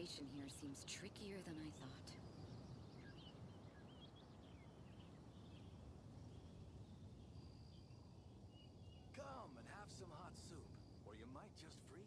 situation here seems trickier than I thought. Come and have some hot soup, or you might just freeze.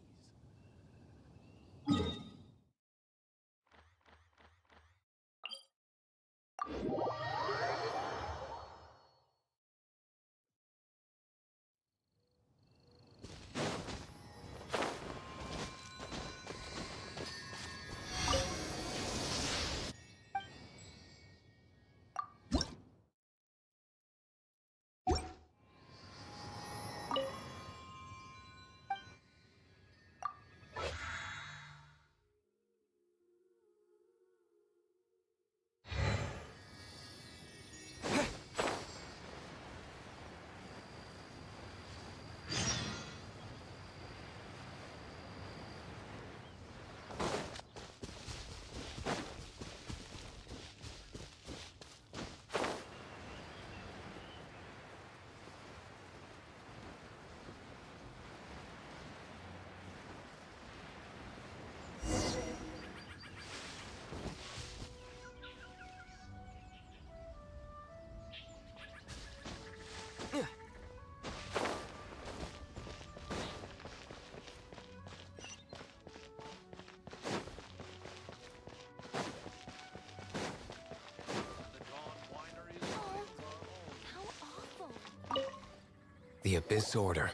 The Abyss Order.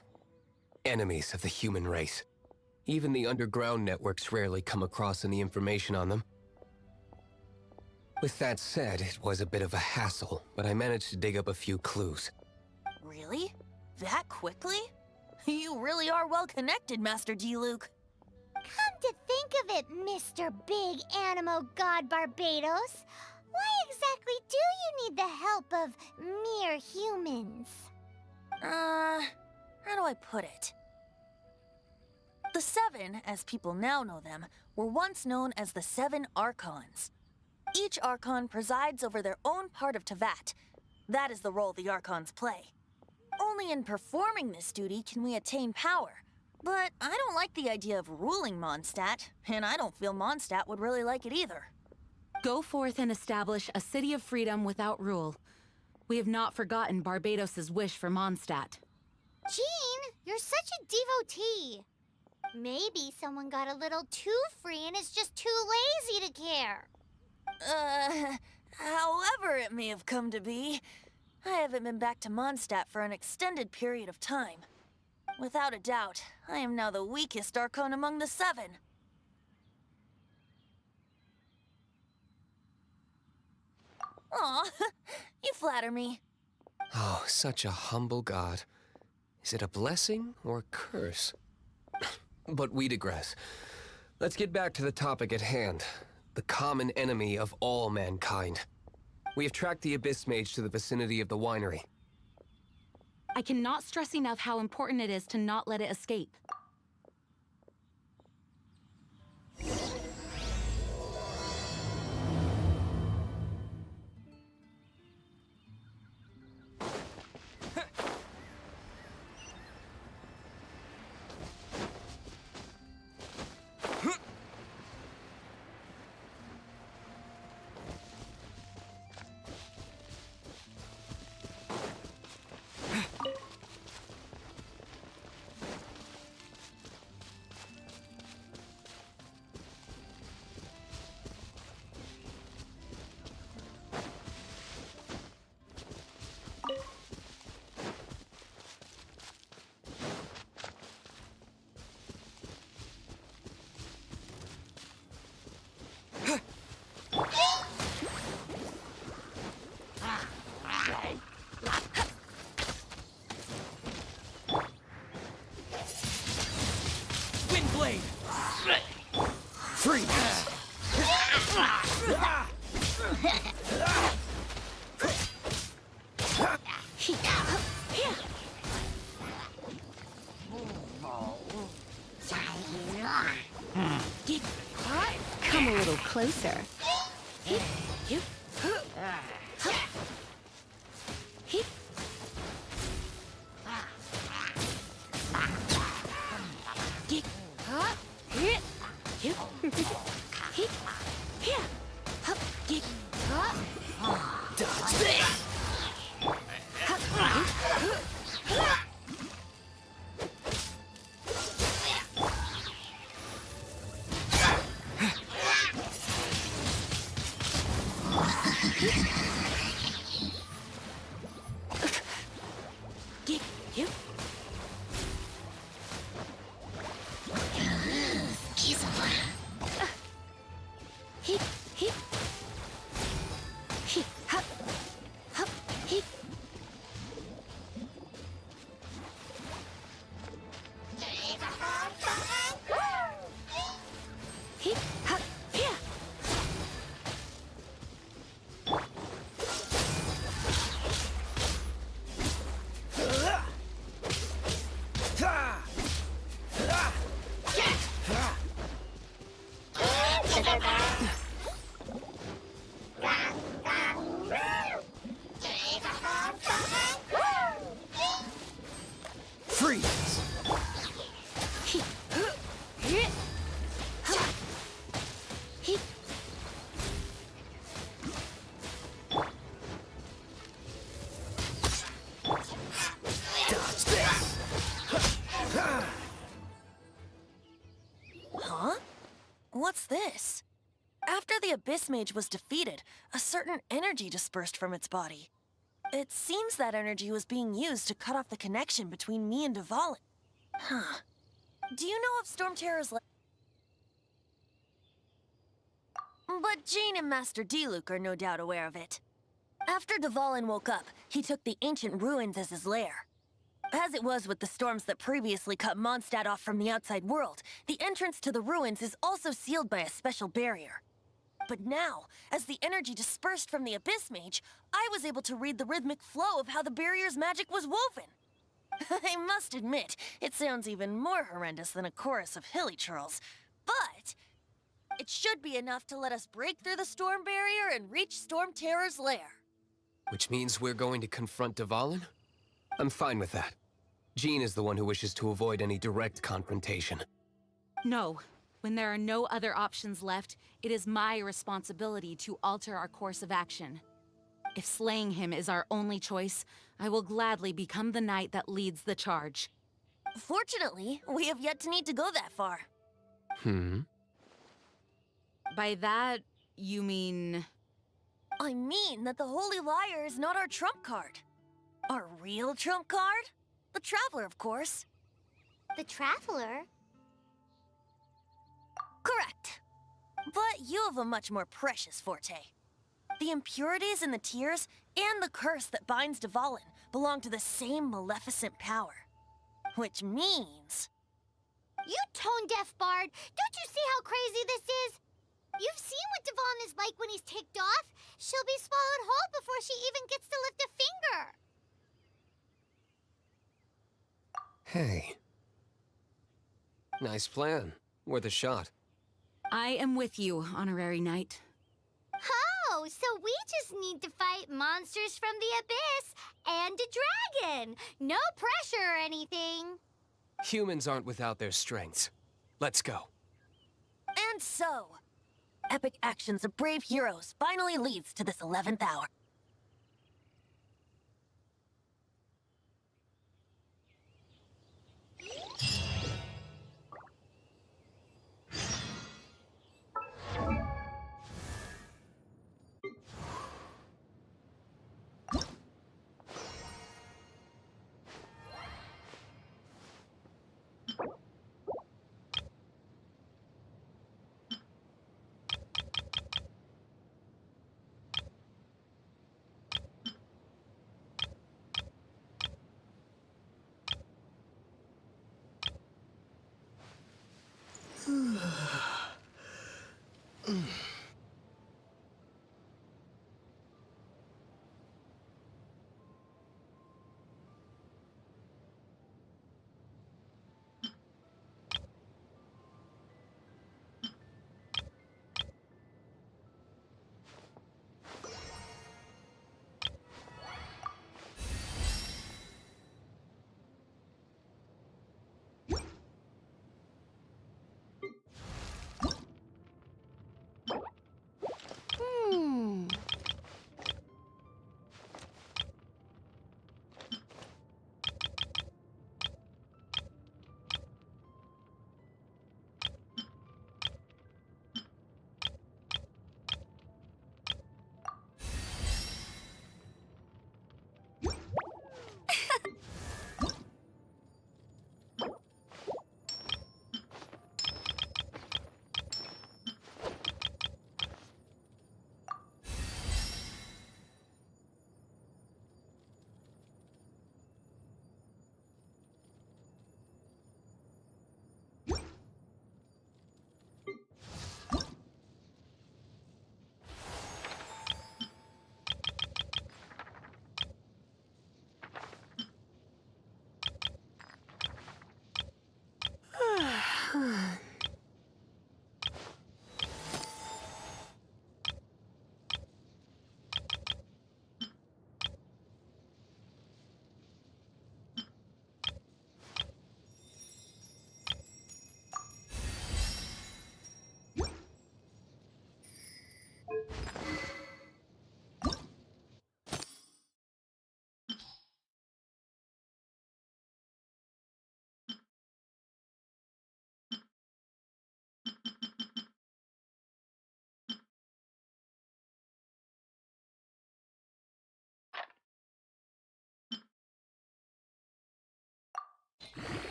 Enemies of the human race. Even the underground networks rarely come across any information on them. With that said, it was a bit of a hassle, but I managed to dig up a few clues. Really? That quickly? You really are well connected, Master D. Luke. Come to think of it, Mr. Big Animo God Barbados, why exactly do you need the help of mere humans? How do I put it? The Seven, as people now know them, were once known as the Seven Archons. Each Archon presides over their own part of Teyvat. That is the role the Archons play. Only in performing this duty can we attain power. But I don't like the idea of ruling Mondstadt, and I don't feel Mondstadt would really like it either. Go forth and establish a city of freedom without rule. We have not forgotten Barbados's wish for Mondstadt. Jean, you're such a devotee. Maybe someone got a little too free and is just too lazy to care. However it may have come to be, I haven't been back to Mondstadt for an extended period of time. Without a doubt, I am now the weakest Archon among the Seven. Aw, you flatter me. Oh, such a humble god. Is it a blessing or a curse? But we digress. Let's get back to the topic at hand. The common enemy of all mankind. We have tracked the Abyss Mage to the vicinity of the winery. I cannot stress enough how important it is to not let it escape. Windblade! Freeze! Come a little closer. Dodge this! You? He, he, he, hup, hup, he. He, hup, yeah. Freeze! He, he, hup, he. Dodge this! Huh? What's this? After the Abyss Mage was defeated, a certain energy dispersed from its body. It seems that energy was being used to cut off the connection between me and Dvalin. Huh. Do you know if Storm Terror's But Jean and Master Diluc are no doubt aware of it. After Dvalin woke up, he took the ancient ruins as his lair. As it was with the storms that previously cut Mondstadt off from the outside world, the entrance to the ruins is also sealed by a special barrier. But now, as the energy dispersed from the Abyss Mage, I was able to read the rhythmic flow of how the barrier's magic was woven. I must admit, it sounds even more horrendous than a chorus of hilly churls. But it should be enough to let us break through the storm barrier and reach Storm Terror's lair. Which means we're going to confront Dvalin? I'm fine with that. Jean is the one who wishes to avoid any direct confrontation. No. When there are no other options left, it is my responsibility to alter our course of action. If slaying him is our only choice, I will gladly become the knight that leads the charge. Fortunately, we have yet to need to go that far. By that, you mean... I mean that the Holy Liar is not our trump card. Our real trump card? The Traveler, of course. The Traveler? Correct. But you have a much more precious forte. The impurities in the tears and the curse that binds Dvalin belong to the same maleficent power. Which means... You tone-deaf bard! Don't you see how crazy this is? You've seen what Dvalin is like when he's ticked off. She'll be swallowed whole before she even gets to lift a finger. Hey. Nice plan. Worth a shot. I am with you, Honorary Knight. Oh, so we just need to fight monsters from the Abyss and a dragon. No pressure or anything. Humans aren't without their strengths. Let's go. And so, epic actions of brave heroes finally leads to this 11th hour.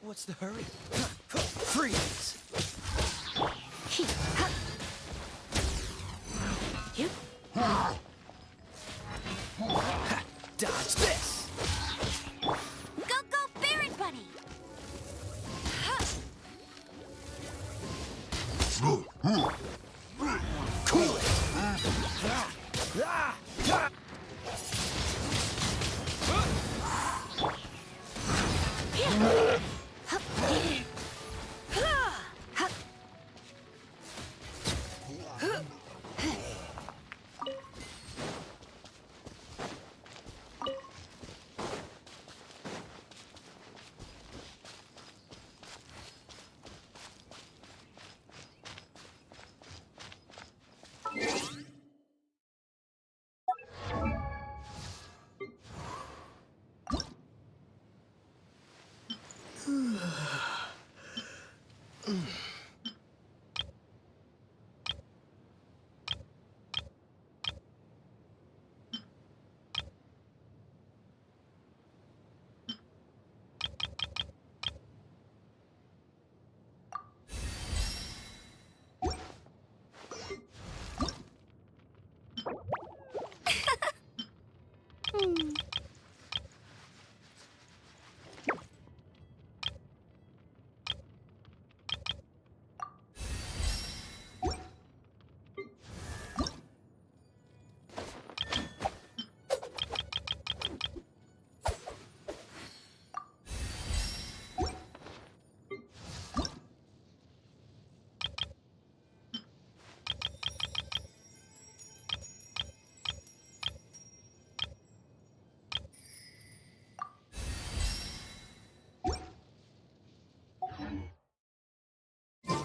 What's the hurry? Freeze! Dodge this! Go, go, Baron Bunny! Cool it!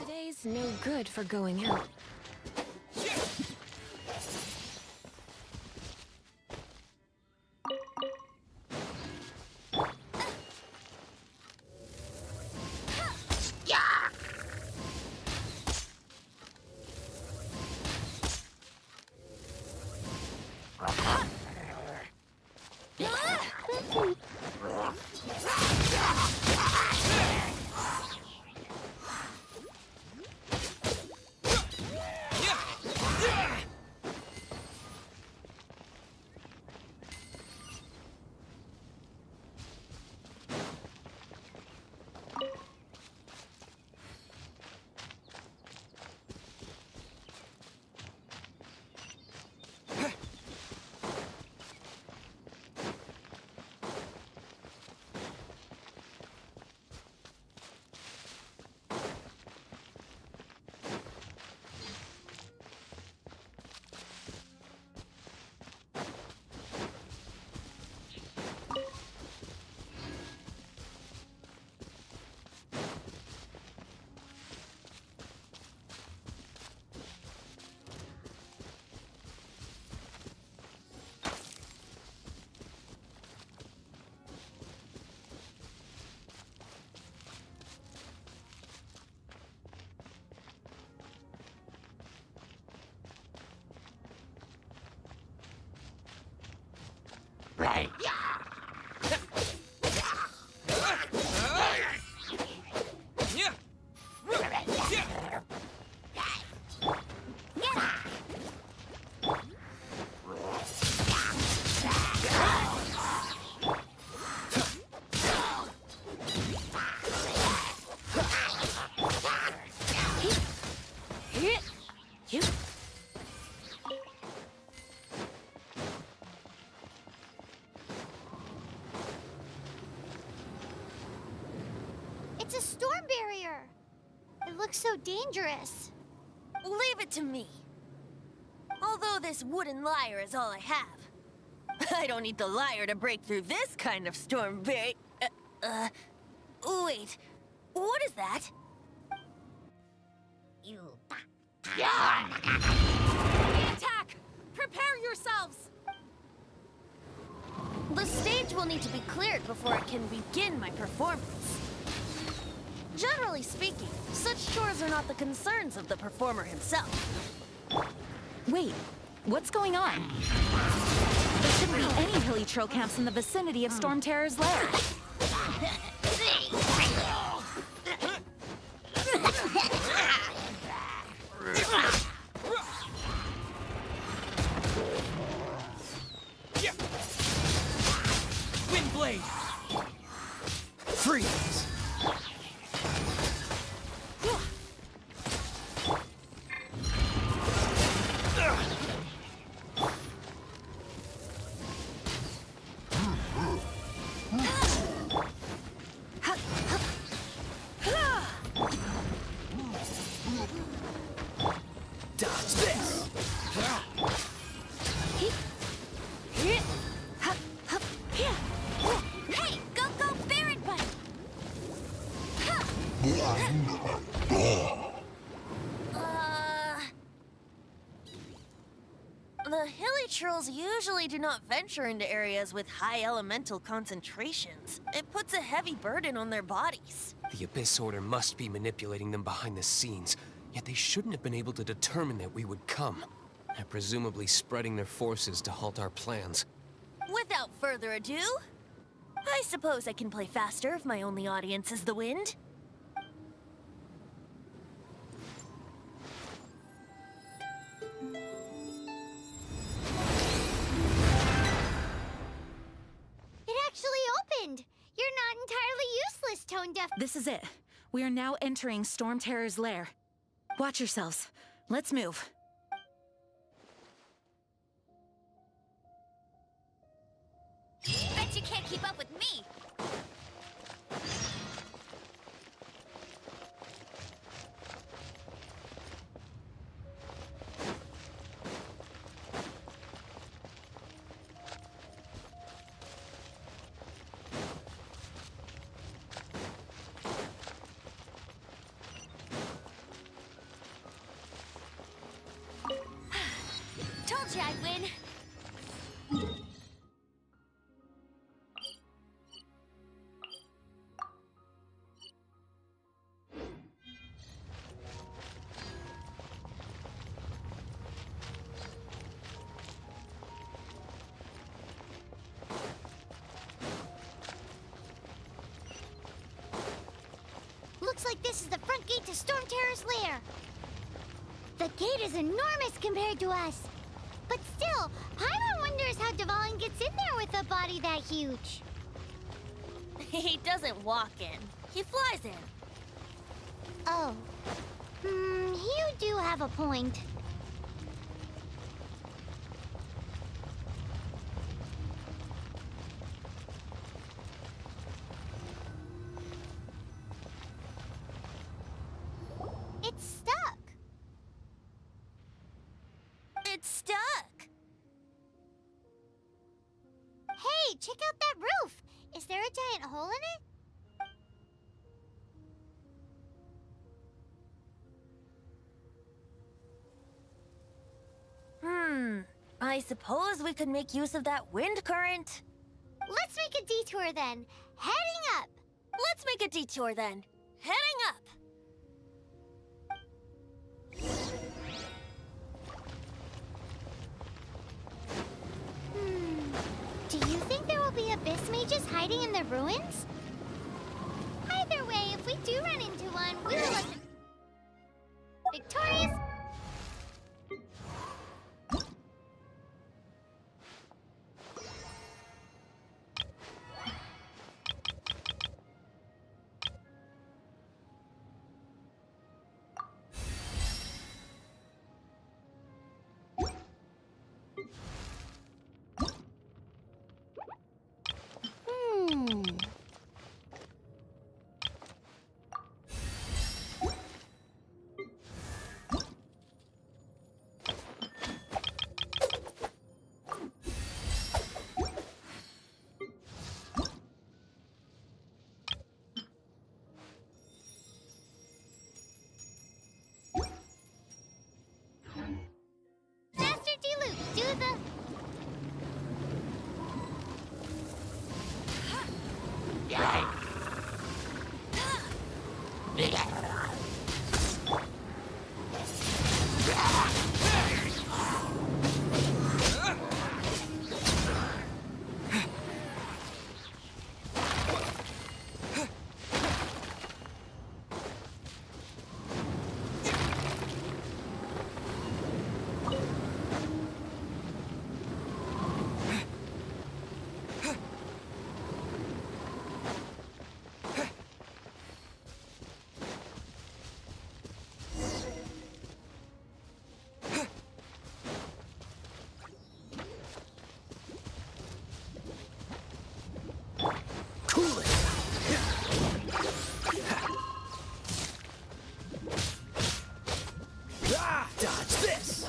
Today's no good for going out. storm barrier. It looks so dangerous. Leave it to me. Although this wooden lyre is all I have. I don't need the lyre to break through this kind of storm barrier. Wait. What is that? Attack! Prepare yourselves! The stage will need to be cleared before I can begin my performance. Generally speaking, such chores are not the concerns of the performer himself. Wait, what's going on? There shouldn't be any hilly trail camps in the vicinity of Storm Terror's lair. Windblade! Freeze! Dodge this! Hey, go, Baron Bite! The hilly trolls usually do not venture into areas with high elemental concentrations. It puts a heavy burden on their bodies. The Abyss Order must be manipulating them behind the scenes, yet they shouldn't have been able to determine that we would come. They're presumably spreading their forces to halt our plans. Without further ado, I suppose I can play faster if my only audience is the wind. It actually opened. You're not entirely useless, Tone Deaf. This is it. We are now entering Storm Terror's lair. Watch yourselves. Let's move. Bet you can't keep up with me. Told you I'd win. Looks like this is the front gate to Storm Terror's lair. The gate is enormous compared to us. But still, Paimon wonders how Dvalin gets in there with a body that huge. He doesn't walk in. He flies in. Oh. You do have a point. It's stuck. It's stuck. Hey, check out that roof. Is there a giant hole in it? I suppose we could make use of that wind current. Let's make a detour then. Heading up. Let's make a detour then. Heading up. Do you think there will be abyss mages hiding in the ruins? Either way, if we do run into one, we will let them victorious. Dodge this!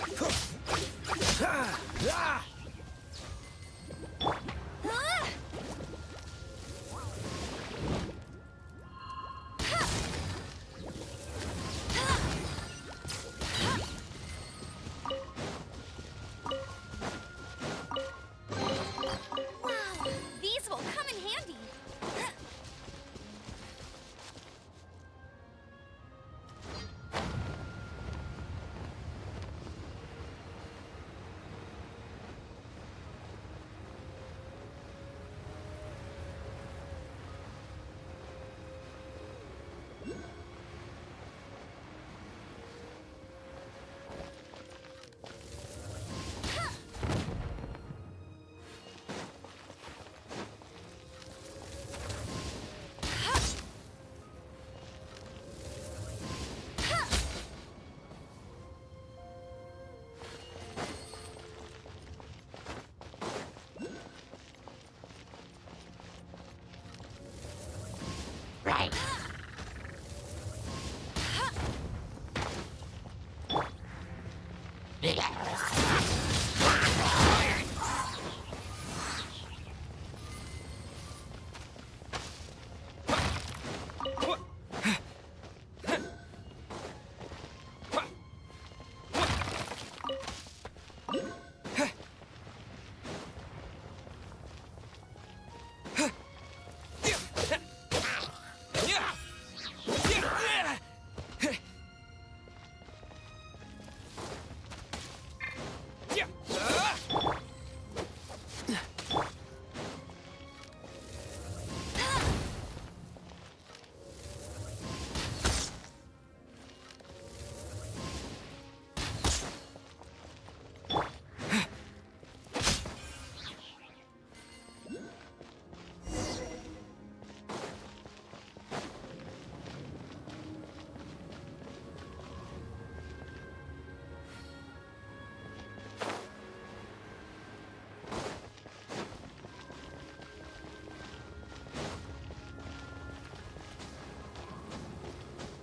Wow, these will come in handy. Right.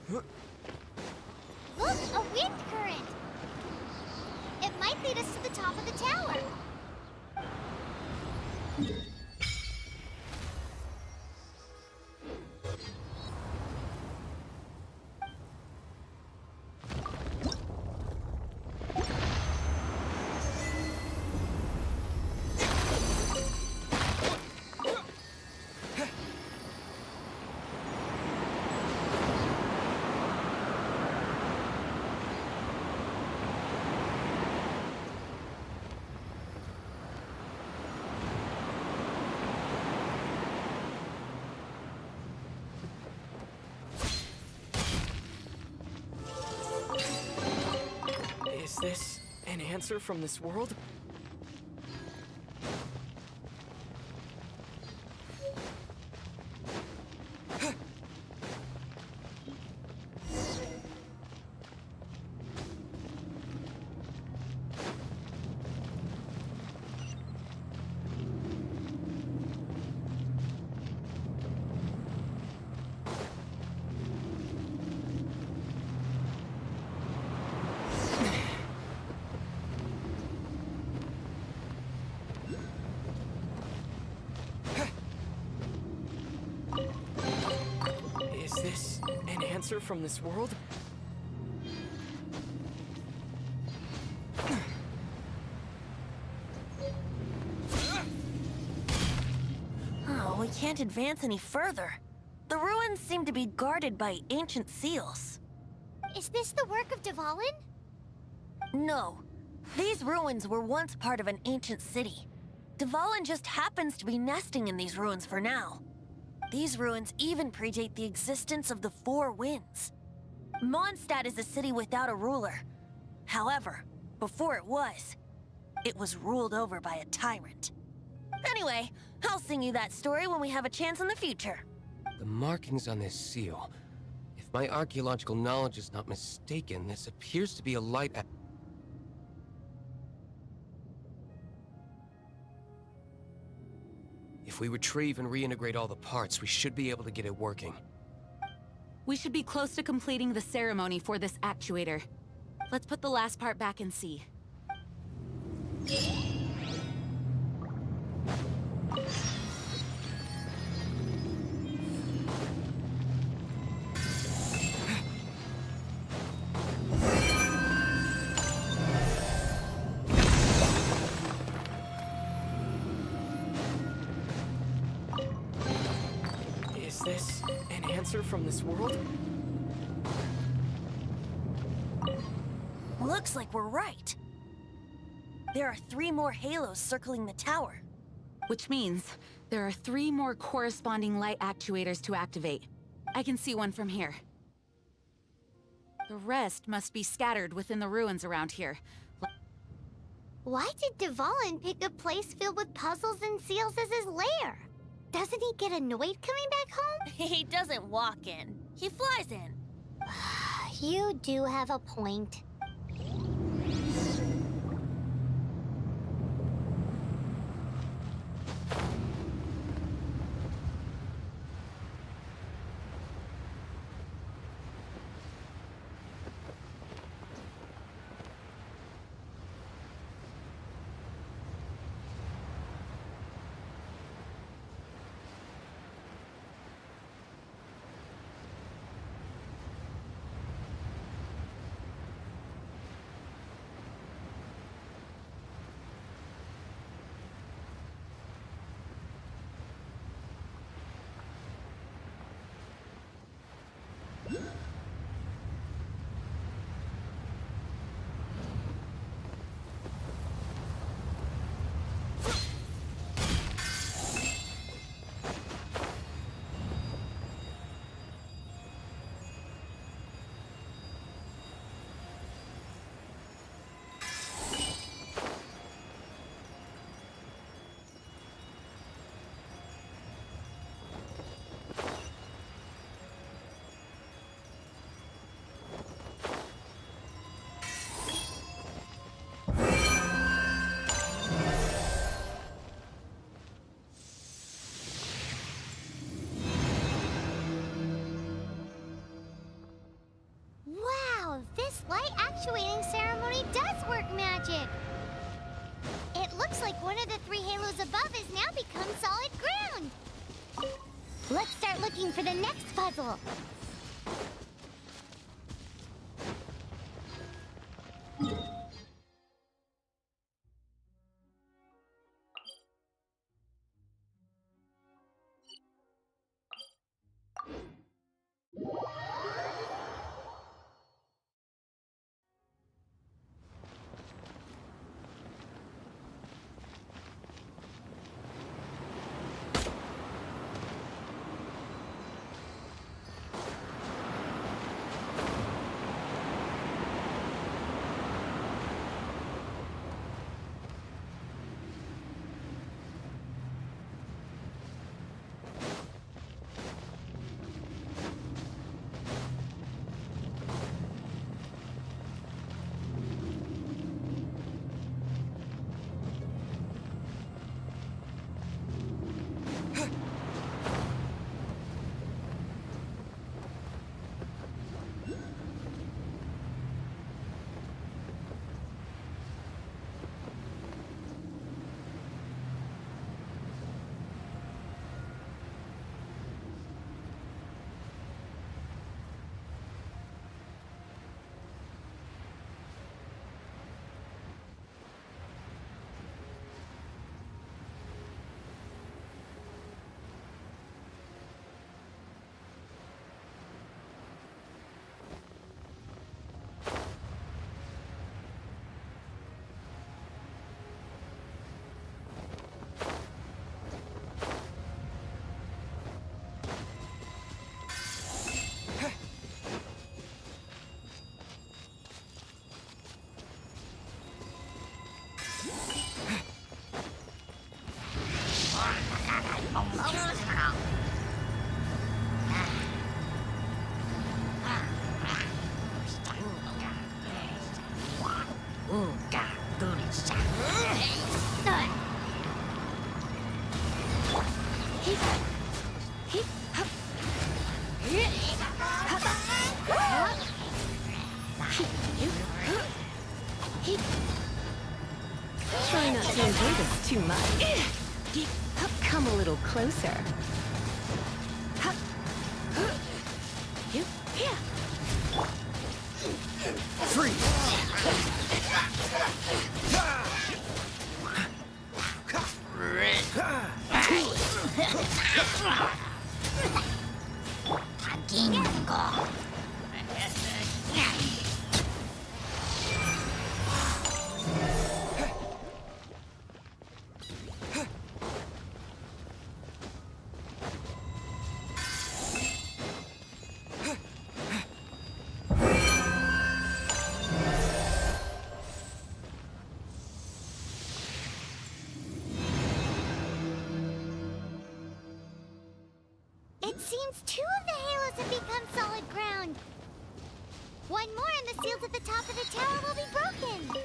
Look, a wind current! It might lead us to the top of the tower. Is this an answer from this world? Is this an answer from this world? Oh, we can't advance any further. The ruins seem to be guarded by ancient seals. Is this the work of Dvalin? No. These ruins were once part of an ancient city. Dvalin just happens to be nesting in these ruins for now. These ruins even predate the existence of the Four Winds. Mondstadt is a city without a ruler. However, before it was ruled over by a tyrant. Anyway, I'll sing you that story when we have a chance in the future. The markings on this seal. If my archaeological knowledge is not mistaken, this appears to be a light. If we retrieve and reintegrate all the parts, we should be able to get it working. We should be close to completing the ceremony for this actuator. Let's put the last part back and see. Is this an answer from this world? Looks like we're right. There are 3 more halos circling the tower. Which means there are 3 more corresponding light actuators to activate. I can see one from here. The rest must be scattered within the ruins around here. Why did Dvalin pick a place filled with puzzles and seals as his lair? Doesn't he get annoyed coming back home? He doesn't walk in. He flies in. You do have a point. This light actuating ceremony does work magic! It looks like one of the 3 halos above has now become solid ground! Let's start looking for the next puzzle! Try not to enjoy this too much. Come a little closer. It seems 2 of the halos have become solid ground. One more and the seals at the top of the tower will be broken.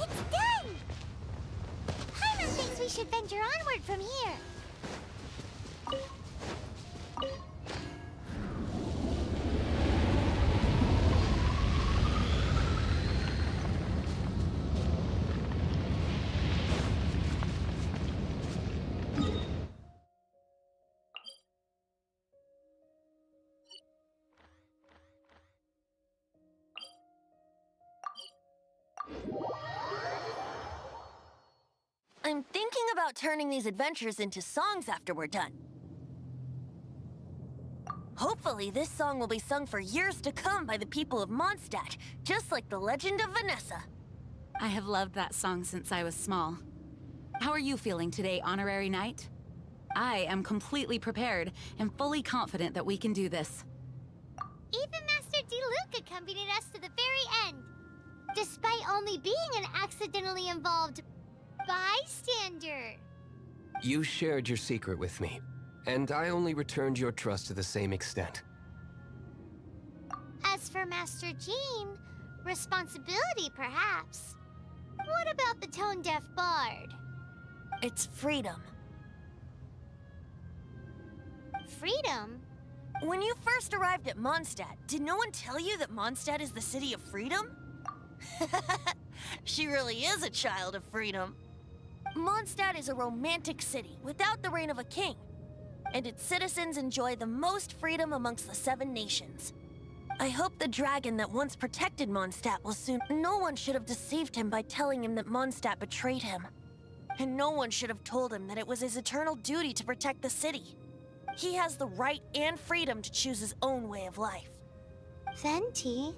It's done! Paimon thinks we should venture onward from here. I'm thinking about turning these adventures into songs after we're done. Hopefully, this song will be sung for years to come by the people of Mondstadt, just like the legend of Vanessa. I have loved that song since I was small. How are you feeling today, Honorary Knight? I am completely prepared and fully confident that we can do this. Even Master D-Luke accompanied us to the very end, despite only being an accidentally involved bystander. You shared your secret with me, and I only returned your trust to the same extent. As for Master Jean, responsibility perhaps. What about the tone-deaf bard? It's freedom. Freedom? When you first arrived at Mondstadt, did no one tell you that Mondstadt is the city of freedom? She really is a child of freedom. Mondstadt is a romantic city without the reign of a king, and its citizens enjoy the most freedom amongst the 7 nations. I hope the dragon that once protected Mondstadt will soon... No one should have deceived him by telling him that Mondstadt betrayed him. And no one should have told him that it was his eternal duty to protect the city. He has the right and freedom to choose his own way of life. Venti?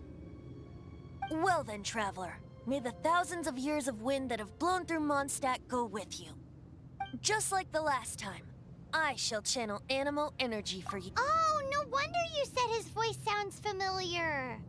Well then, traveler, may the thousands of years of wind that have blown through Mondstadt go with you. Just like the last time, I shall channel animal energy for you. Oh, no wonder you said his voice sounds familiar.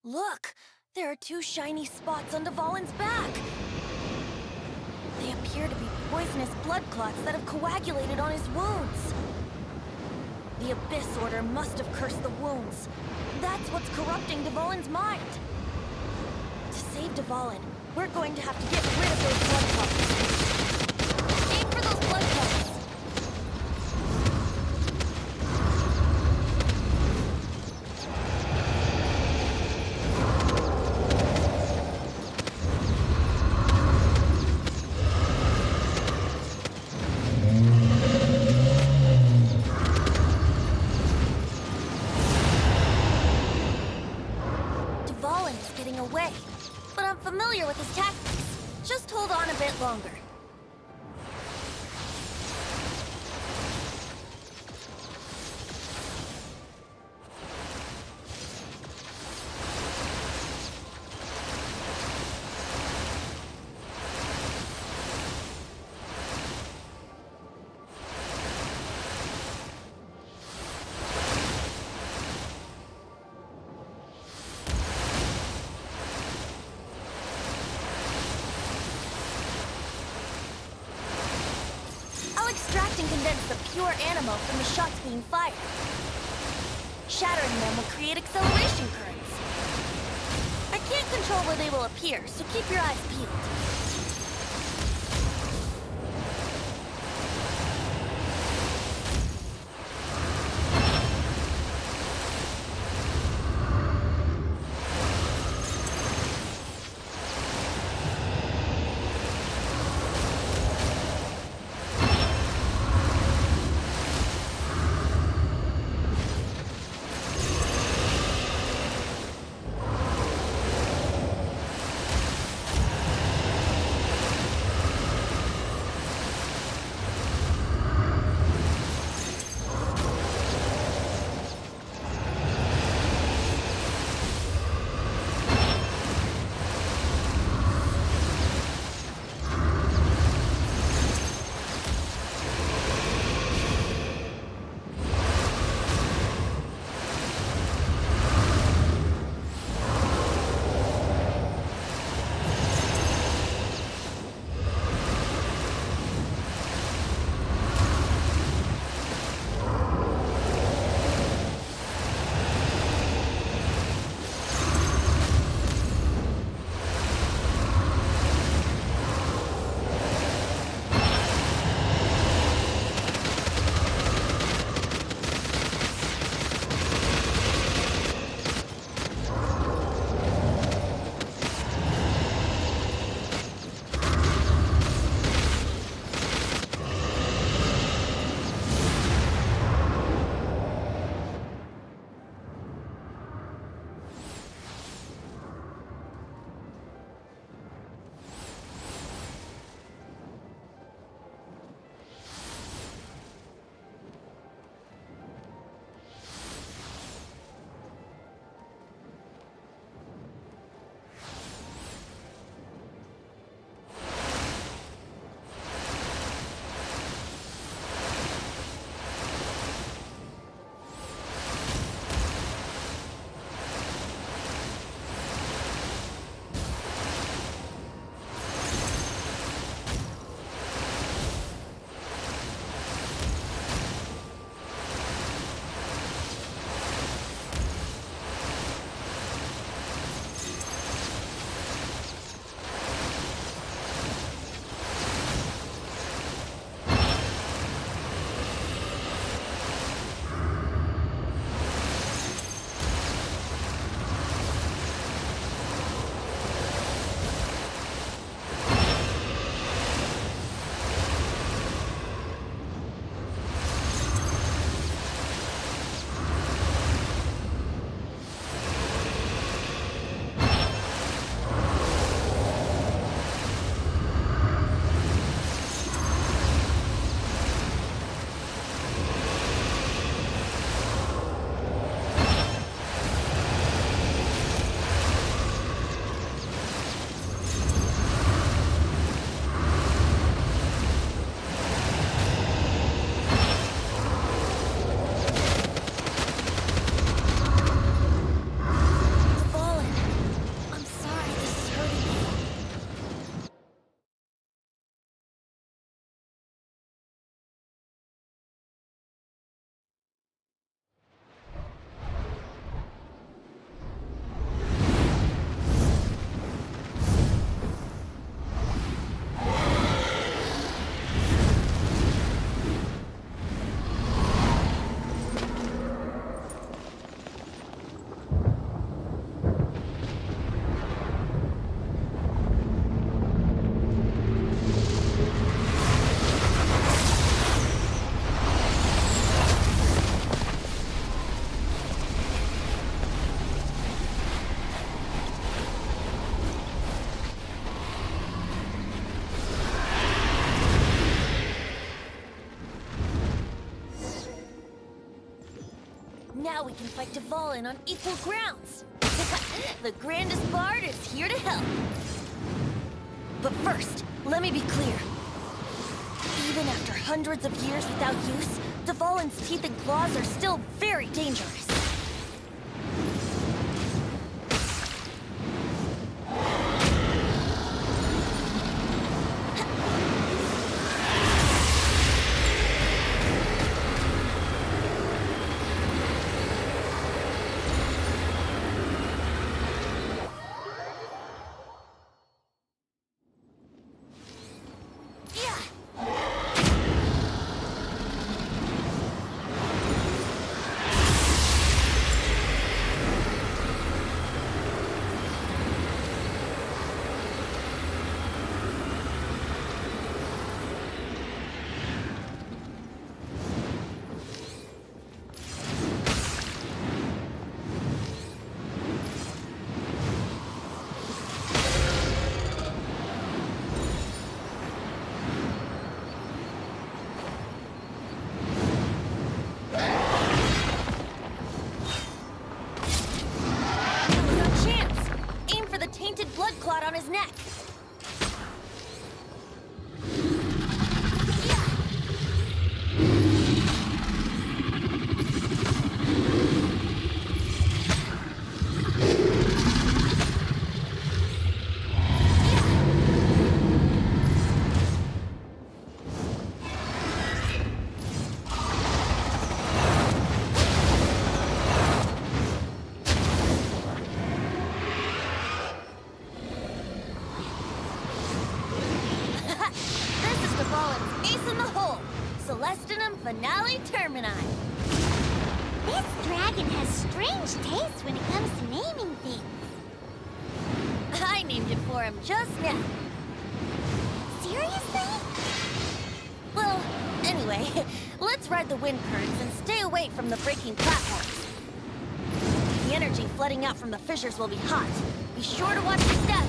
Look! There are 2 shiny spots on Dvalin's back! They appear to be poisonous blood clots that have coagulated on his wounds. The Abyss Order must have cursed the wounds. That's what's corrupting Dvalin's mind. To save Dvalin, we're going to have to get rid of those blood clots. Aim for those blood clots! familiar with his tactics. Just hold on a bit longer. Extract and condense the pure animo from the shots being fired. Shattering them will create acceleration currents. I can't control where they will appear, so keep your eyes peeled. Now we can fight Dvalin on equal grounds. The grandest bard is here to help. But first, let me be clear. Even after hundreds of years without use, Dvalin's teeth and claws are still very dangerous. Blood clot on his neck. Finale Termini. This dragon has strange taste when it comes to naming things. I named it for him just now. Seriously? Well, anyway, let's ride the wind currents and stay away from the breaking platforms. The energy flooding out from the fissures will be hot. Be sure to watch your step.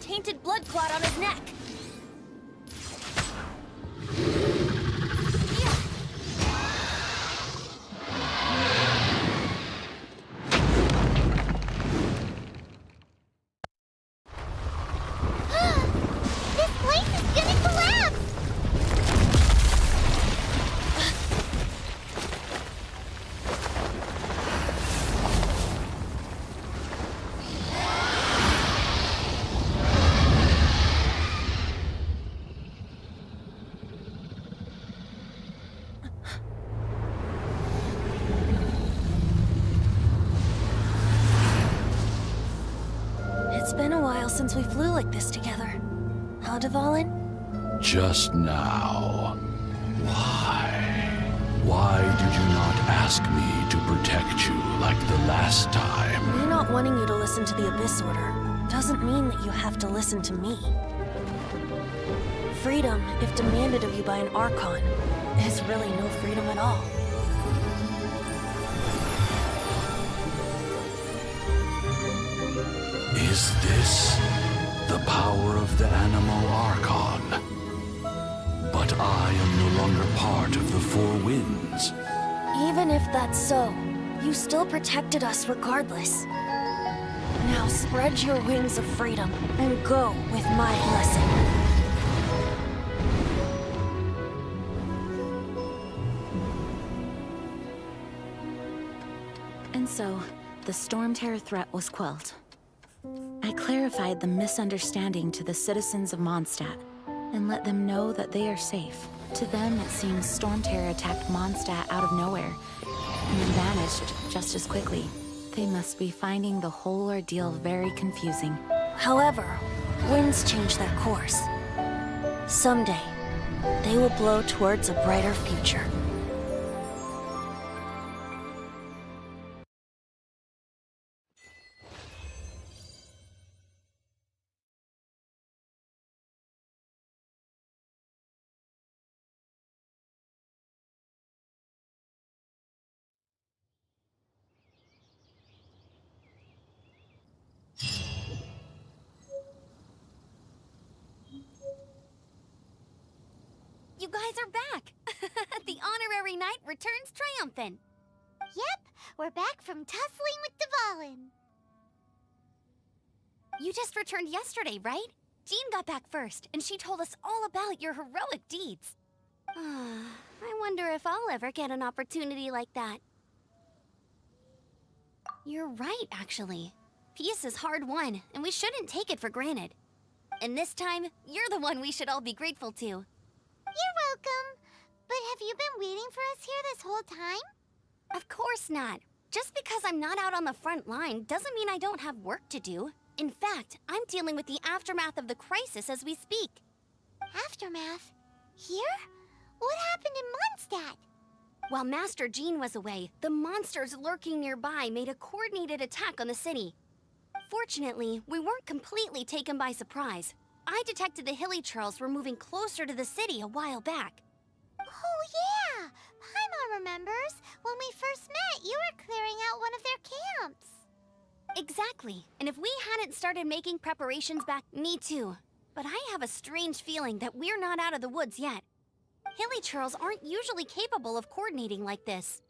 Tainted blood clot on his neck. This place is gonna collapse! It's been a while since we flew like this together. Huh, Dvalin? Just now. Why? Why did you not ask me to protect you like the last time? Me not wanting you to listen to the Abyss Order doesn't mean that you have to listen to me. Freedom, if demanded of you by an archon, is really no freedom at all. Is this the power of the Animo Archon? But I am no longer part of the Four Winds. Even if that's so, you still protected us regardless. Now spread your wings of freedom and go with my blessing. And so, the Storm Terror threat was quelled. I clarified the misunderstanding to the citizens of Mondstadt. and let them know that they are safe. To them, it seems Stormterror attacked Mondstadt out of nowhere, and then vanished just as quickly. They must be finding the whole ordeal very confusing. However, winds change their course. Someday, they will blow towards a brighter future. You guys are back! The honorary knight returns triumphant. Yep, we're back from tussling with Dvalin. You just returned yesterday, right? Jean got back first, and she told us all about your heroic deeds. I wonder if I'll ever get an opportunity like that. You're right, actually. Peace is hard won, and we shouldn't take it for granted. And this time, you're the one we should all be grateful to. You're welcome. But have you been waiting for us here this whole time? Of course not. Just because I'm not out on the front line doesn't mean I don't have work to do. In fact, I'm dealing with the aftermath of the crisis as we speak. Aftermath? Here? What happened in Mondstadt? While Master Jean was away, the monsters lurking nearby made a coordinated attack on the city. Fortunately, we weren't completely taken by surprise. I detected the Hilly Churls were moving closer to the city a while back. Oh yeah! Paimon remembers. When we first met, you were clearing out one of their camps. Exactly. And if we hadn't started making preparations back... Me too. But I have a strange feeling that we're not out of the woods yet. Hilly Churls aren't usually capable of coordinating like this.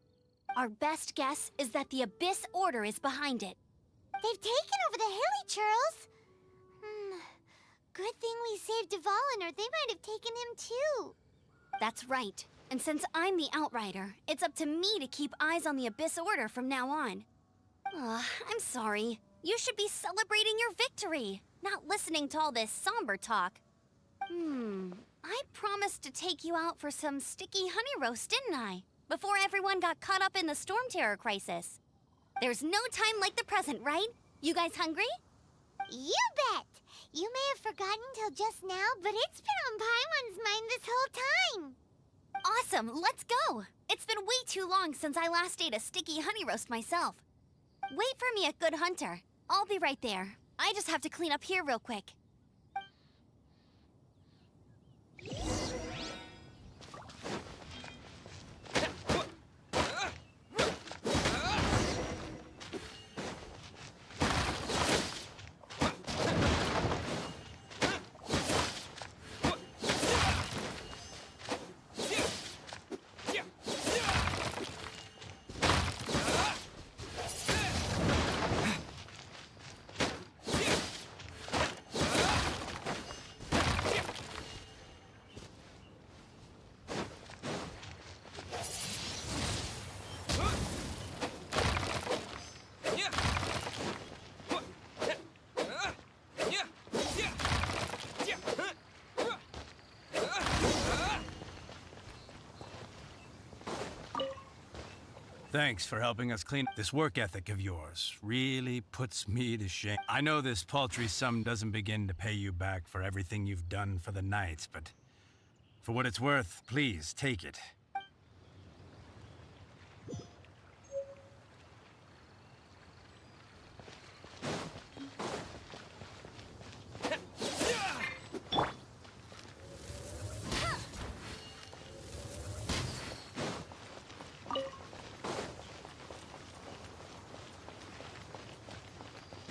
Our best guess is that the Abyss Order is behind it. They've taken over the Hilly Churls? Good thing we saved Dvalin, or they might have taken him too. That's right. And since I'm the Outrider, it's up to me to keep eyes on the Abyss Order from now on. I'm sorry. You should be celebrating your victory, not listening to all this somber talk. I promised to take you out for some sticky honey roast, didn't I? Before everyone got caught up in the Stormterror crisis. There's no time like the present, right? You guys hungry? You bet! You may have forgotten till just now, but it's been on Paimon's mind this whole time. Awesome, let's go! It's been way too long since I last ate a sticky honey roast myself. Wait for me at Good Hunter. I'll be right there. I just have to clean up here real quick. Thanks for helping us clean. This work ethic of yours really puts me to shame. I know this paltry sum doesn't begin to pay you back for everything you've done for the Knights, but for what it's worth, please take it.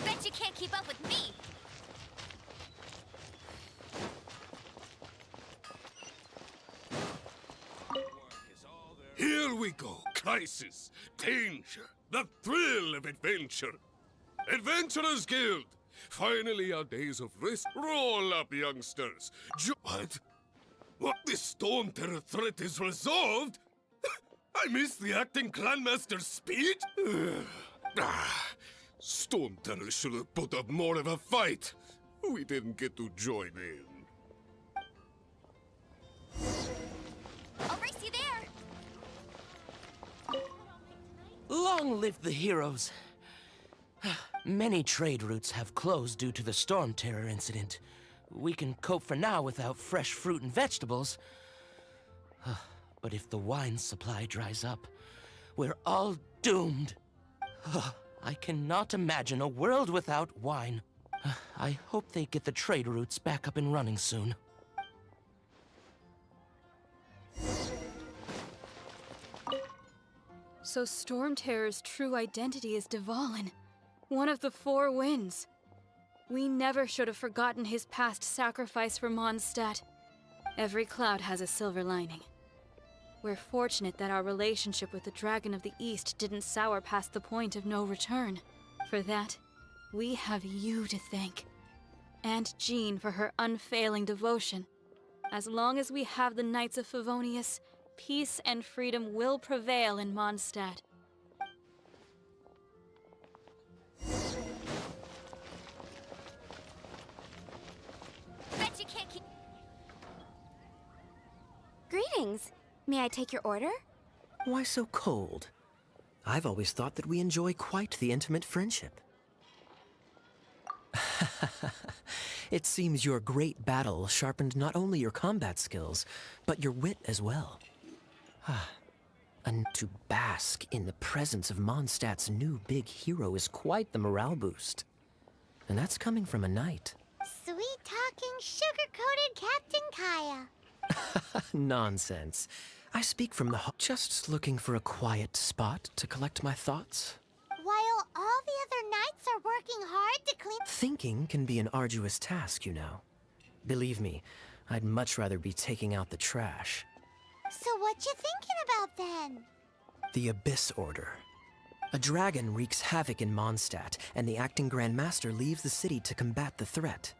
Bet you can't keep up with me! Here we go. Crisis, danger, the thrill of adventure. Adventurers Guild. Finally, our days of rest. Roll up, youngsters. What? What? This Stone Terror threat is resolved? I missed the acting clanmaster's speech? Stone Terror should have put up more of a fight. We didn't get to join in. Long live the heroes. Many trade routes have closed due to the storm terror incident. We can cope for now without fresh fruit and vegetables. But if the wine supply dries up, we're all doomed. I cannot imagine a world without wine. I hope they get the trade routes back up and running soon. So Storm Terror's true identity is Dvalin, one of the Four Winds. We never should have forgotten his past sacrifice for Mondstadt. Every cloud has a silver lining. We're fortunate that our relationship with the Dragon of the East didn't sour past the point of no return. For that, we have you to thank. And Jean for her unfailing devotion. As long as we have the Knights of Favonius, peace and freedom will prevail in Mondstadt. Bet you can't keep... Greetings. May I take your order? Why so cold? I've always thought that we enjoy quite the intimate friendship. It seems your great battle sharpened not only your combat skills, but your wit as well. And to bask in the presence of Mondstadt's new big hero is quite the morale boost. And that's coming from a knight. Sweet-talking, sugar-coated Captain Kaya. Nonsense. I speak from the just looking for a quiet spot to collect my thoughts. While all the other knights are working hard to clean... Thinking can be an arduous task, you know. Believe me, I'd much rather be taking out the trash. So what you thinking about then? The Abyss Order. A dragon wreaks havoc in Mondstadt, and the acting Grand Master leaves the city to combat the threat.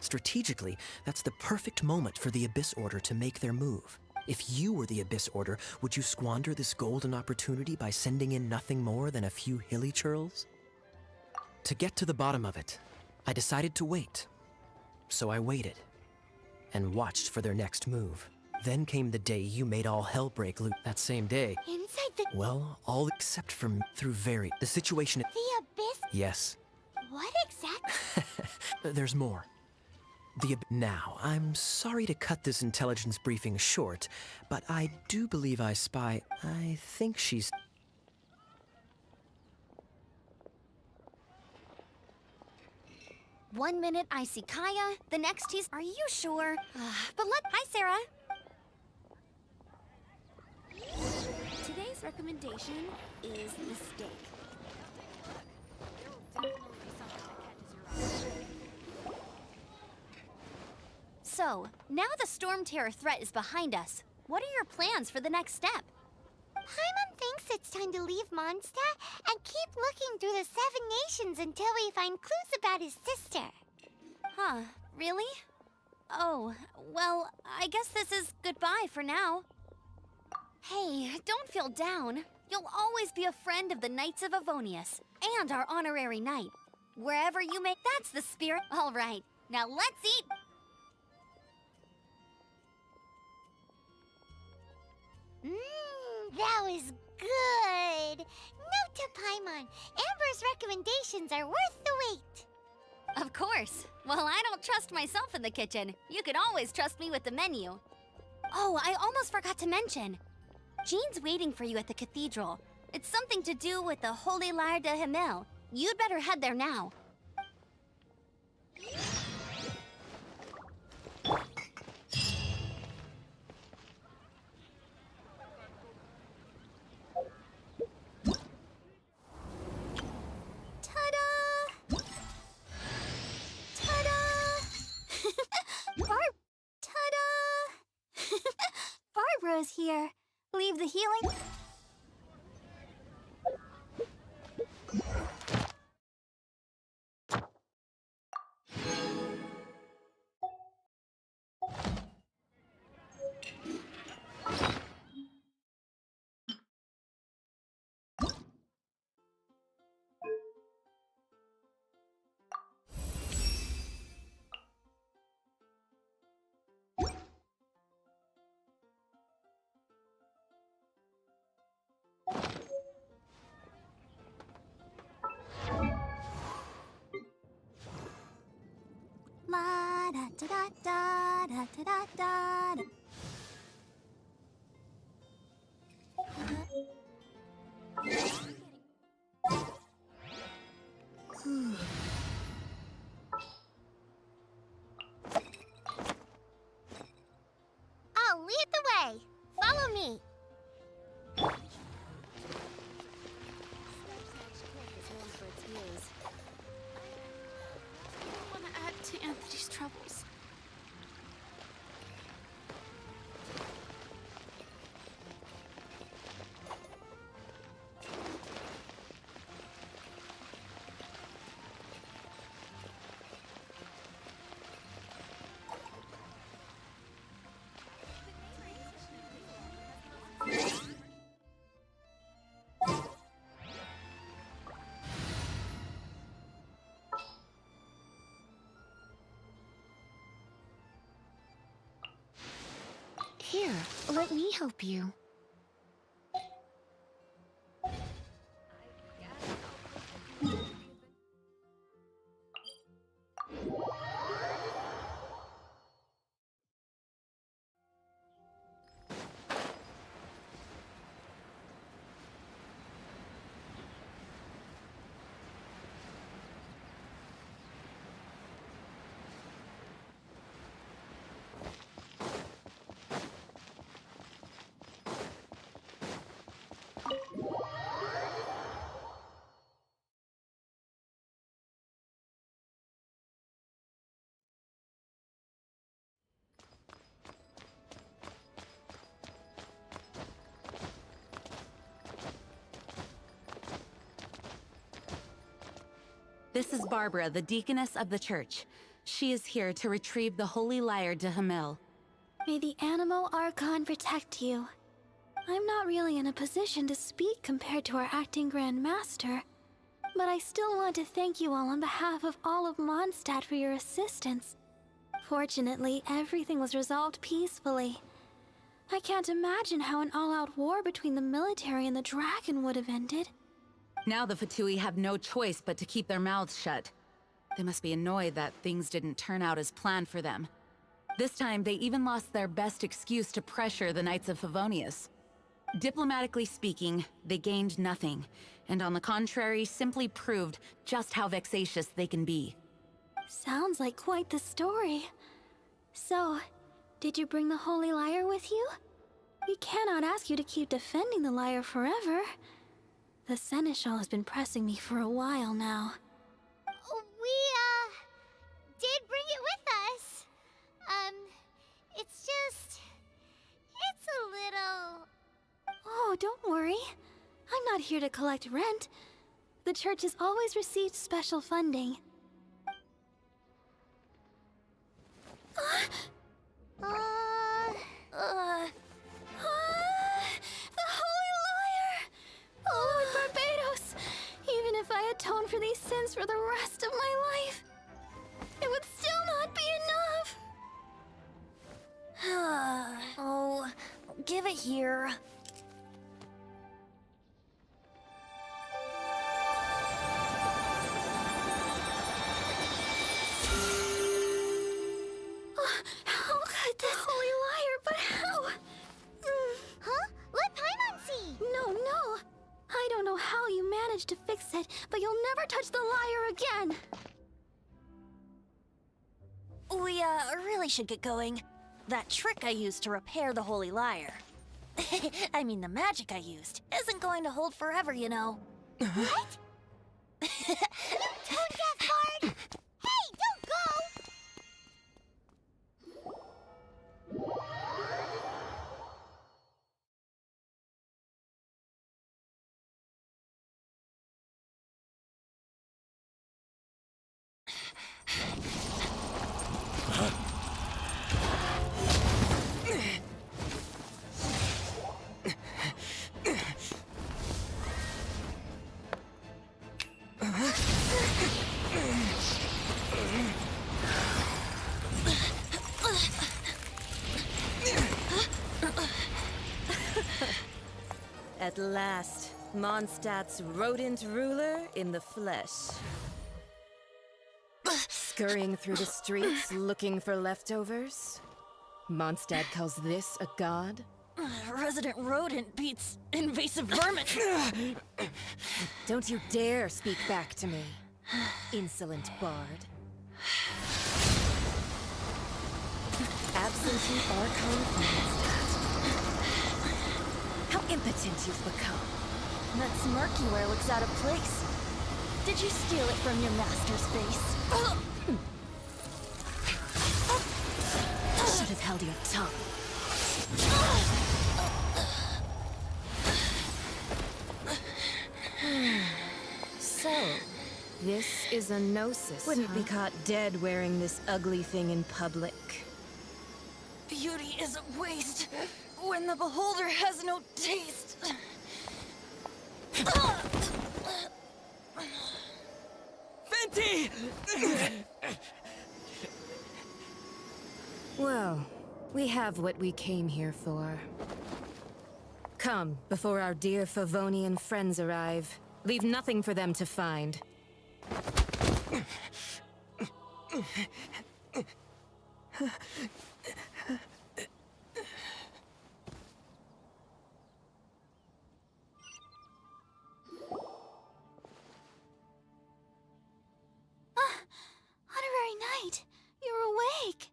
Strategically, that's the perfect moment for the Abyss Order to make their move. If you were the Abyss Order, would you squander this golden opportunity by sending in nothing more than a few hilly churls? To get to the bottom of it, I decided to wait. So I waited, and watched for their next move. Then came the day you made all hell break loose. That same day... Inside the... Well, all except for me, through the situation... The Abyss? Yes. What exactly? There's more. Now, I'm sorry to cut this intelligence briefing short, but I do believe I spy... I think she's... One minute I see Kaya, the next he's... Are you sure? Hi, Sarah. Today's recommendation is the steak. So, now the Storm Terror threat is behind us. What are your plans for the next step? Paimon thinks it's time to leave Mondstadt and keep looking through the 7 nations until we find clues about his sister. Huh, really? Oh, well, I guess this is goodbye for now. Hey, don't feel down. You'll always be a friend of the Knights of Avonius, and our honorary knight. Wherever you may, that's the spirit. All right, now let's eat. That was good. Note to Paimon, Amber's recommendations are worth the wait. Of course. Well, I don't trust myself in the kitchen. You can always trust me with the menu. Oh, I almost forgot to mention. Jean's waiting for you at the cathedral. It's something to do with the Holy Lyre de Himmel. You'd better head there now. Ta-da! Ta-da! Ta-da! Barbara's here. Leave the healing... da da da da da da da. I'll lead the way. Follow me. I don't want to add to Anthony's troubles. Here, let me help you. This is Barbara, the deaconess of the church. She is here to retrieve the holy lyre de Hamel. May the Animo Archon protect you. I'm not really in a position to speak compared to our acting Grand Master, but I still want to thank you all on behalf of all of Mondstadt for your assistance. Fortunately, everything was resolved peacefully. I can't imagine how an all-out war between the military and the dragon would have ended. Now the Fatui have no choice but to keep their mouths shut. They must be annoyed that things didn't turn out as planned for them. This time, they even lost their best excuse to pressure the Knights of Favonius. Diplomatically speaking, they gained nothing, and on the contrary, simply proved just how vexatious they can be. Sounds like quite the story. So, did you bring the holy lyre with you? We cannot ask you to keep defending the lyre forever. The Seneschal has been pressing me for a while now. We, did bring it with us. It's just... it's a little... Oh, don't worry. I'm not here to collect rent. The church has always received special funding. The Holy Lyre! Oh, Lord Barbados! Even if I atone for these sins for the rest of my life, it would still not be enough! Oh, give it here. How could this Holy Lyre, but how? Huh? Let Paimon see! No. I don't know how you managed to fix it, but you'll never touch the lyre again! We, really should get going. That trick I used to repair the Holy Lyre. I mean, the magic I used isn't going to hold forever, you know. What? Tone deaf bard! Hey, don't go! At last, Mondstadt's rodent ruler in the flesh. Scurrying through the streets looking for leftovers? Mondstadt calls this a god? Resident rodent beats invasive vermin. Don't you dare speak back to me, insolent bard. Absentee archon of Mondstadt. How impotent you've become. That smirk you wear looks out of place. Did you steal it from your master's face? Should have held your tongue. So, this is a gnosis. Wouldn't be caught dead wearing this ugly thing in public. Beauty is a waste when the beholder has no taste. Venti! Well, we have what we came here for. Come, before our dear Favonian friends arrive. Leave nothing for them to find. Honorary Knight, you're awake.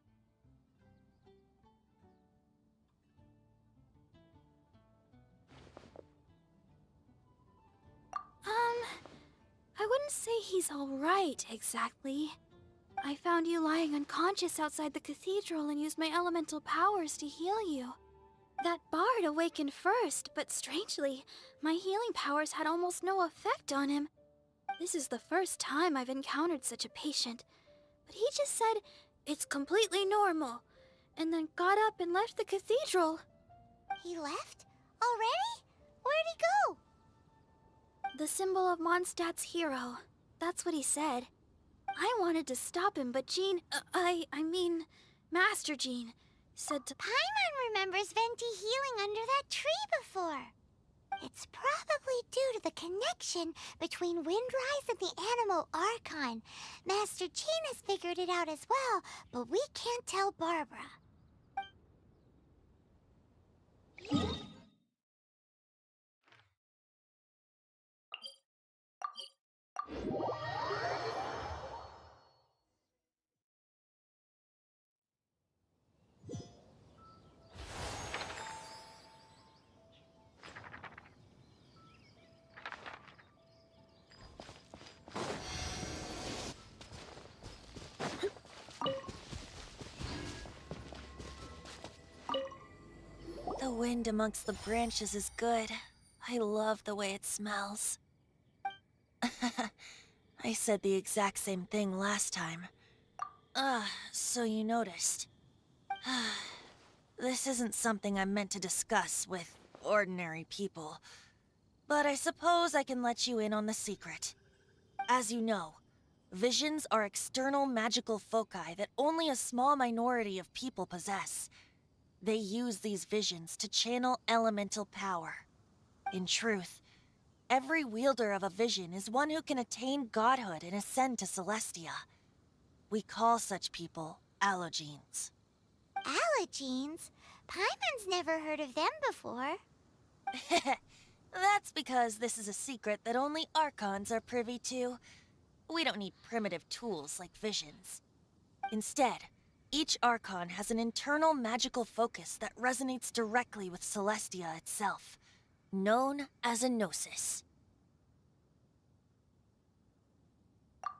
I wouldn't say he's all right, exactly. I found you lying unconscious outside the cathedral and used my elemental powers to heal you. That bard awakened first, but strangely, my healing powers had almost no effect on him. This is the first time I've encountered such a patient, but he just said, "It's completely normal," and then got up and left the cathedral. He left? Already? Where'd he go? The symbol of Mondstadt's hero. That's what he said. I wanted to stop him, but Jean, I mean, Master Jean, said to... Paimon remembers Venti healing under that tree before. It's probably due to the connection between Windrise and the animal Archon. Master Jean has figured it out as well, but we can't tell Barbara. The wind amongst the branches is good. I love the way it smells. I said the exact same thing last time. So you noticed. This isn't something I'm meant to discuss with ordinary people. But I suppose I can let you in on the secret. As you know, visions are external magical foci that only a small minority of people possess. They use these visions to channel elemental power. In truth, every wielder of a vision is one who can attain godhood and ascend to Celestia. We call such people allogenes. Allogenes? Paimon's never heard of them before. That's because this is a secret that only Archons are privy to. We don't need primitive tools like visions. Instead, each Archon has an internal magical focus that resonates directly with Celestia itself, known as a gnosis.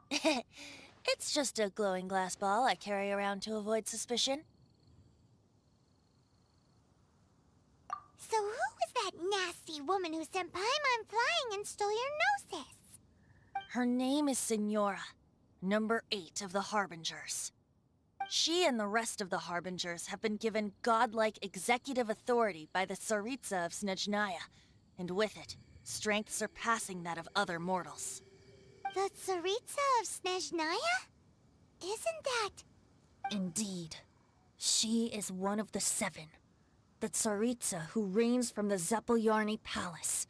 It's just a glowing glass ball I carry around to avoid suspicion. So who was that nasty woman who sent Paimon flying and stole your gnosis? Her name is Signora, number 8 of the Harbingers. She and the rest of the Harbingers have been given godlike executive authority by the Tsaritsa of Snezhnaya, and with it, strength surpassing that of other mortals. The Tsaritsa of Snezhnaya? Isn't that... Indeed. She is one of the 7. The Tsaritsa who reigns from the Zeppeljärni Palace,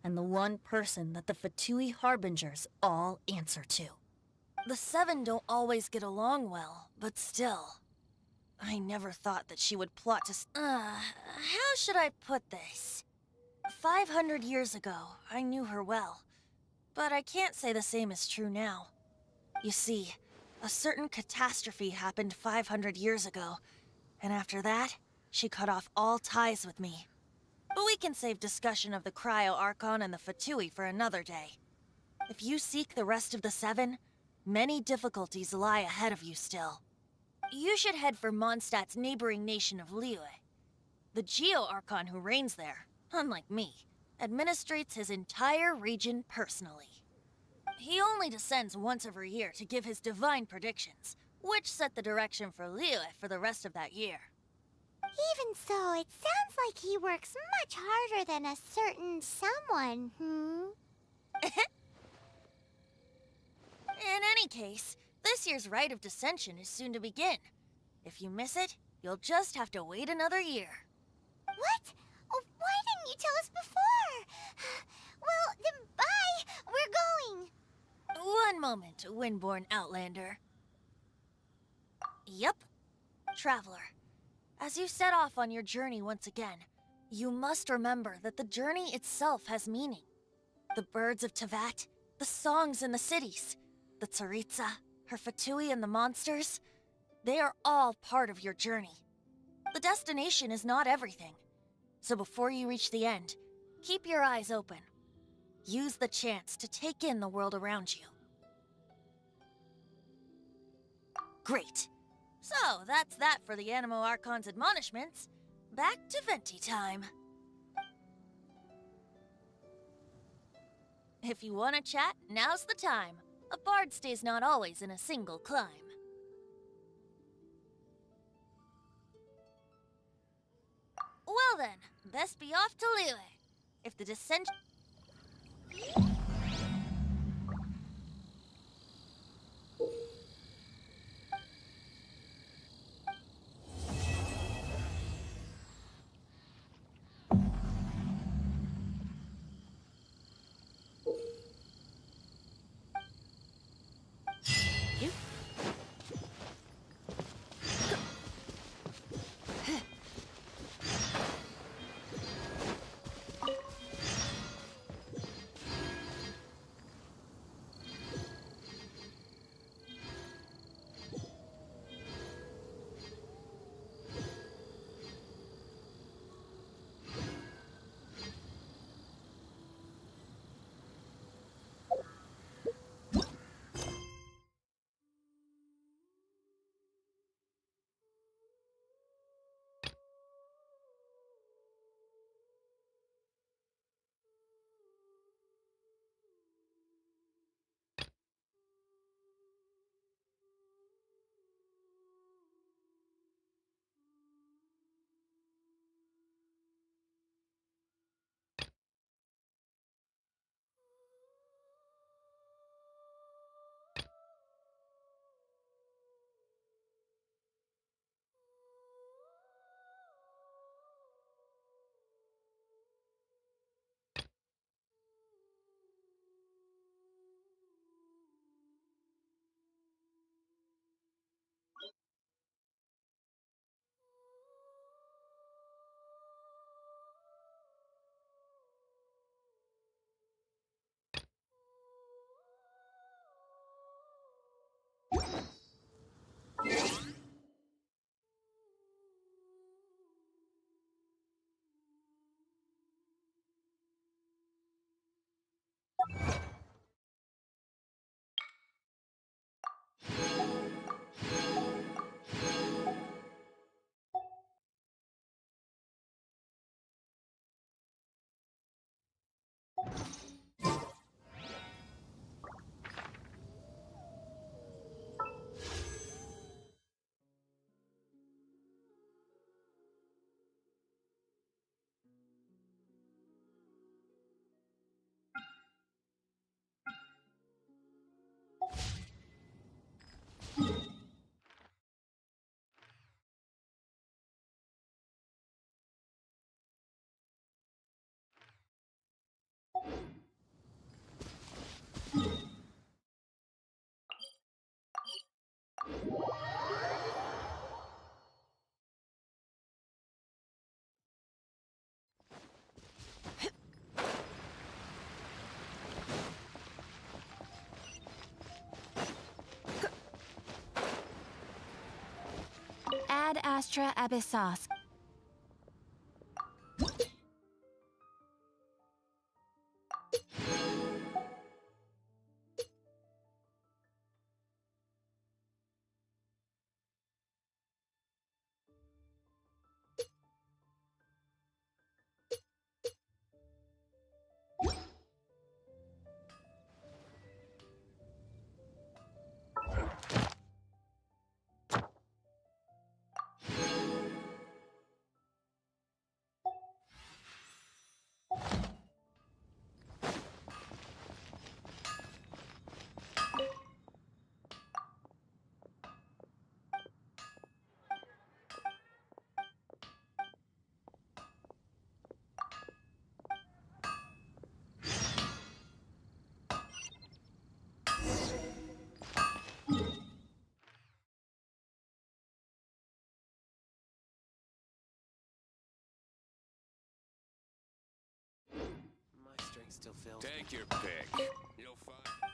and the one person that the Fatui Harbingers all answer to. The Seven don't always get along well, but still. I never thought that she would plot to how should I put this? 500 years ago, I knew her well. But I can't say the same is true now. You see, a certain catastrophe happened 500 years ago, and after that, she cut off all ties with me. But we can save discussion of the cryo-archon and the Fatui for another day. If you seek the rest of the Seven, many difficulties lie ahead of you still. You should head for Mondstadt's neighboring nation of Liyue. The Geo-archon who reigns there, unlike me, administrates his entire region personally. He only descends once every year to give his divine predictions, which set the direction for Liyue for the rest of that year. Even so, it sounds like he works much harder than a certain someone, In any case, this year's Rite of Descension is soon to begin. If you miss it, you'll just have to wait another year. What? Oh, why didn't you tell us before? Well, then bye! We're going! One moment, Windborn Outlander. Yep. Traveler, as you set off on your journey once again, you must remember that the journey itself has meaning. The birds of Teyvat, the songs in the cities, the Tsaritsa, her Fatui and the monsters, they are all part of your journey. The destination is not everything. So before you reach the end, keep your eyes open. Use the chance to take in the world around you. Great. So, that's that for the Animo Archon's admonishments. Back to Venti time. If you want to chat, now's the time. A bard stays not always in a single climb. Well then, best be off to Liyue. If the dissension... Astra Abyssos. My strength still fails. Take your pick. You'll find.